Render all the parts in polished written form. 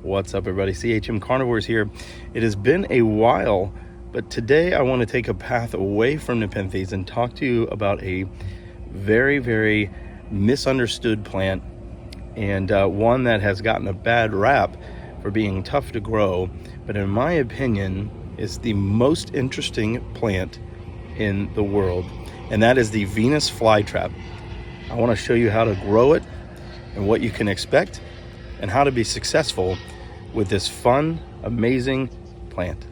What's up, everybody? CHM Carnivorous here. It has been a while, but today I want to take a path away from Nepenthes and talk to you about a very misunderstood plant, and one that has gotten a bad rap for being tough to grow, but in my opinion is the most interesting plant in the world, and that is the Venus flytrap. I want to show you how to grow it and what you can expect and how to be successful with this fun, amazing plant.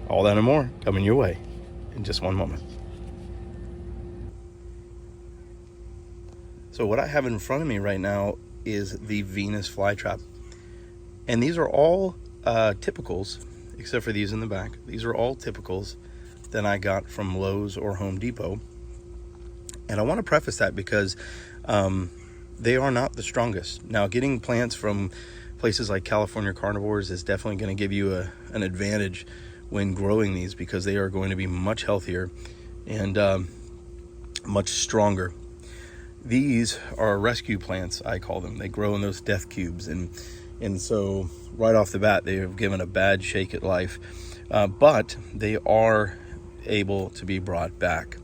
All that and more coming your way in just one moment. So what I have in front of me right now is the Venus flytrap. And these are all typicals, except for these in the back. These are all typicals that I got from Lowe's or Home Depot. And I want to preface that because they are not the strongest. Now, getting plants from places like California Carnivores is definitely going to give you an advantage when growing these, because they are going to be much healthier and much stronger. These are rescue plants, I call them. They grow in those death cubes, and so right off the bat they have given a bad shake at life, but they are able to be brought back.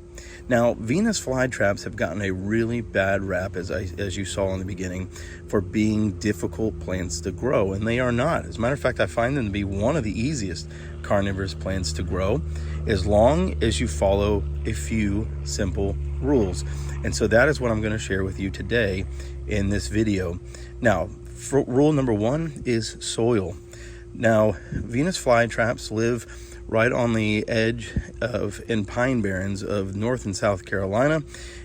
Now, Venus flytraps have gotten a really bad rap, as you saw in the beginning, for being difficult plants to grow, and they are not. As a matter of fact, I find them to be one of the easiest carnivorous plants to grow, as long as you follow a few simple rules. And so that is what I'm going to share with you today in this video. Now, rule number one is soil. Now, Venus flytraps live right on the edge of in pine barrens of North and South Carolina,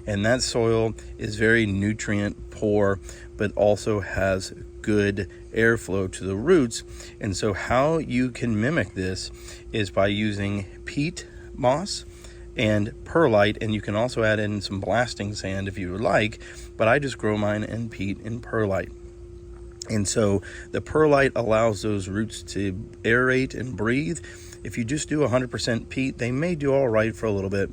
and that soil is very nutrient poor, but also has good airflow to the roots. And so how you can mimic this is by using peat moss and perlite, and you can also add in some blasting sand if you would like, but I just grow mine in peat and perlite. And so the perlite allows those roots to aerate and breathe. If you just do 100% peat, they may do all right for a little bit,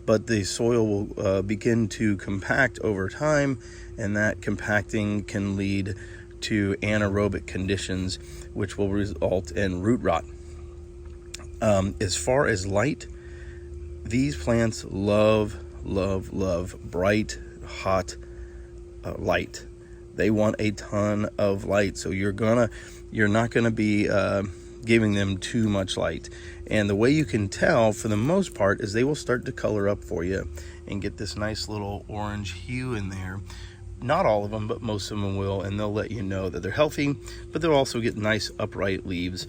but the soil will begin to compact over time, and that compacting can lead to anaerobic conditions, which will result in root rot. As far as light, these plants love bright, hot light. They want a ton of light, so you're not gonna be giving them too much light. And the way you can tell, for the most part, is they will start to color up for you and get this nice little orange hue in there. Not all of them, but most of them will, and they'll let you know that they're healthy, but they'll also get nice upright leaves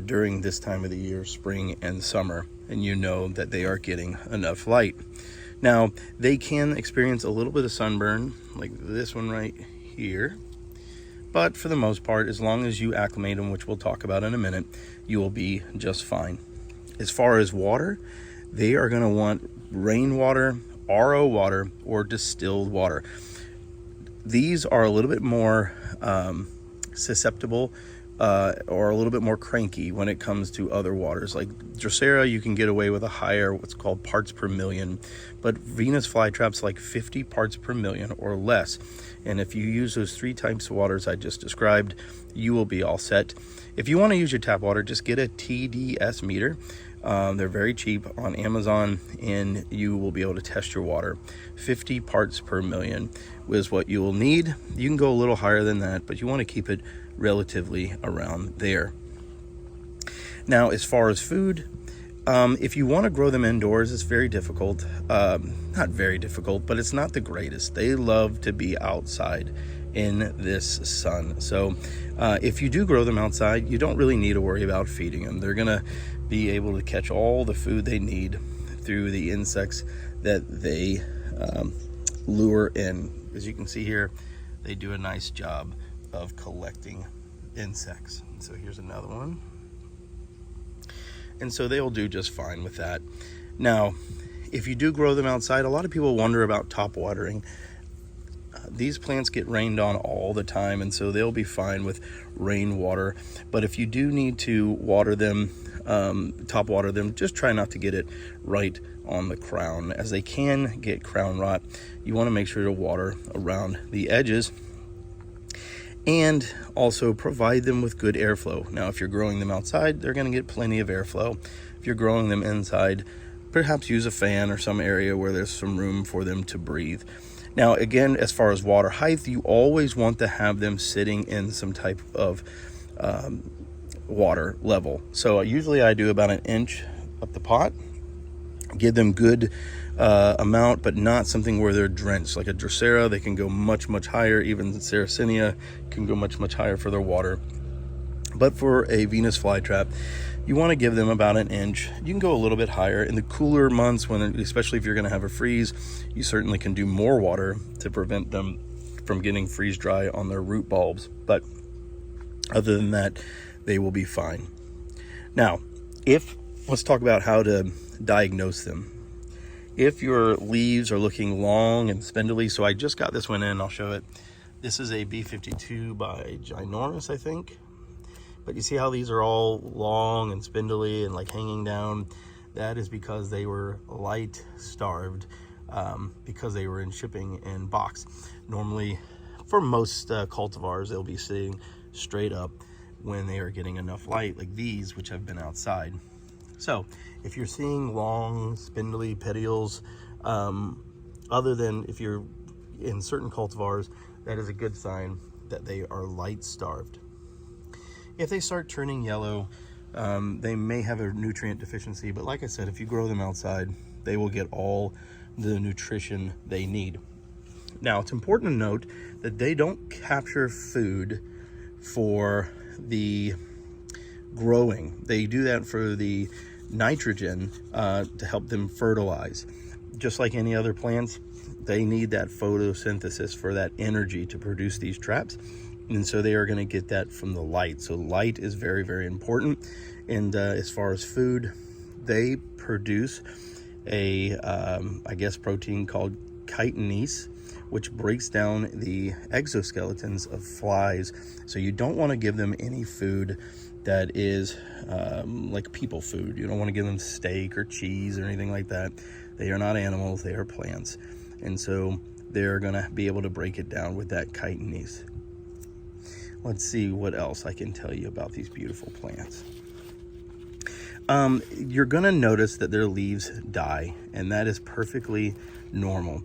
during this time of the year, spring and summer, and you know that they are getting enough light. Now, they can experience a little bit of sunburn, like this one right here, but for the most part, as long as you acclimate them, which we'll talk about in a minute, you will be just fine. As far as water, they are going to want rainwater, RO water, or distilled water. These are a little bit more susceptible or a little bit more cranky when it comes to other waters. Like Drosera, you can get away with a higher, what's called parts per million, but Venus flytraps like 50 parts per million or less. And if you use those 3 types of waters I just described, you will be all set. If you want to use your tap water, just get a TDS meter. They're very cheap on Amazon, and you will be able to test your water. 50 parts per million is what you will need. You can go a little higher than that, but you want to keep it relatively around there. Now, as far as food, if you want to grow them indoors, it's very difficult. Not very difficult, but it's not the greatest. They love to be outside in this sun. So if you do grow them outside, you don't really need to worry about feeding them. They're going to be able to catch all the food they need through the insects that they lure in. As you can see here, they do a nice job of collecting insects. So here's another one. And so they'll do just fine with that. Now, if you do grow them outside, a lot of people wonder about top watering. These plants get rained on all the time, and so they'll be fine with rainwater. But if you do need to water them, top water them, just try not to get it right on the crown, as they can get crown rot. You want to make sure to water around the edges. and also provide them with good airflow. Now, if you're growing them outside, they're going to get plenty of airflow. If you're growing them inside, perhaps use a fan or some area where there's some room for them to breathe. Now, again, as far as water height, you always want to have them sitting in some type of water level. So usually I do about 1 inch up the pot, give them good amount, but not something where they're drenched. Like a Drosera, they can go much higher. Even Sarracenia can go much higher for their water. But for a Venus flytrap, you want to give them about 1 inch. You can go a little bit higher in the cooler months, when, especially if you're going to have a freeze, you certainly can do more water to prevent them from getting freeze dry on their root bulbs. But other than that, they will be fine. Now, let's talk about how to diagnose them. If your leaves are looking long and spindly, so I just got this one in, I'll show it. This is a B52 by Ginormous, I think. But you see how these are all long and spindly and like hanging down? That is because they were light starved, because they were in shipping in box. Normally, for most cultivars, they'll be sitting straight up when they are getting enough light, like these, which have been outside. So if you're seeing long, spindly petioles, other than if you're in certain cultivars, that is a good sign that they are light starved. If they start turning yellow, they may have a nutrient deficiency, but like I said, if you grow them outside, they will get all the nutrition they need. Now, it's important to note that they don't capture food for the growing. They do that for the nitrogen to help them fertilize. Just like any other plants, they need that photosynthesis for that energy to produce these traps. And so they are going to get that from the light. So light is very important. And as far as food, they produce a, I guess, protein called chitinase, which breaks down the exoskeletons of flies. So you don't want to give them any food that is like people food. You don't want to give them steak or cheese or anything like that. They are not animals, they are plants. And so they're going to be able to break it down with that chitinase. Let's see what else I can tell you about these beautiful plants. You're going to notice that their leaves die, and that is perfectly normal.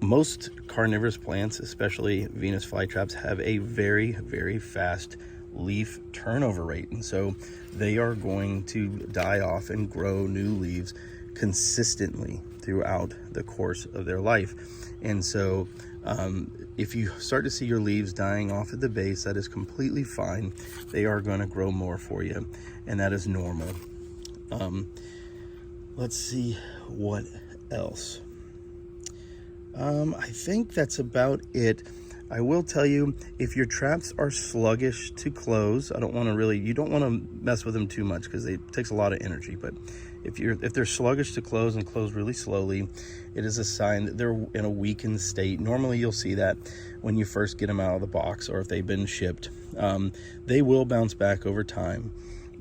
Most carnivorous plants, especially Venus flytraps, have a very fast leaf turnover rate, and so they are going to die off and grow new leaves consistently throughout the course of their life. And so if you start to see your leaves dying off at the base, that is completely fine. They are going to grow more for you, and that is normal. Let's see what else. I think that's about it. I will tell you, if your traps are sluggish to close, you don't want to mess with them too much because it takes a lot of energy. But if they're sluggish to close and close really slowly, it is a sign that they're in a weakened state. Normally you'll see that when you first get them out of the box, or if they've been shipped. They will bounce back over time.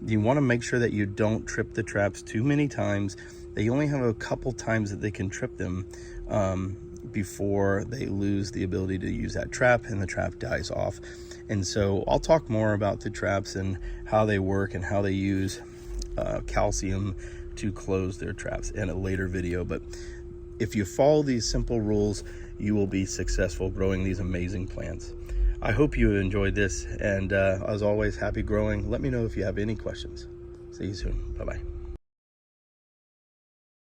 You want to make sure that you don't trip the traps too many times. They only have a couple times that they can trip them before they lose the ability to use that trap and the trap dies off. And so I'll talk more about the traps and how they work and how they use calcium to close their traps in a later video. But if you follow these simple rules, you will be successful growing these amazing plants. I hope you enjoyed this, and as always, happy growing. Let me know if you have any questions. See you soon. Bye-bye.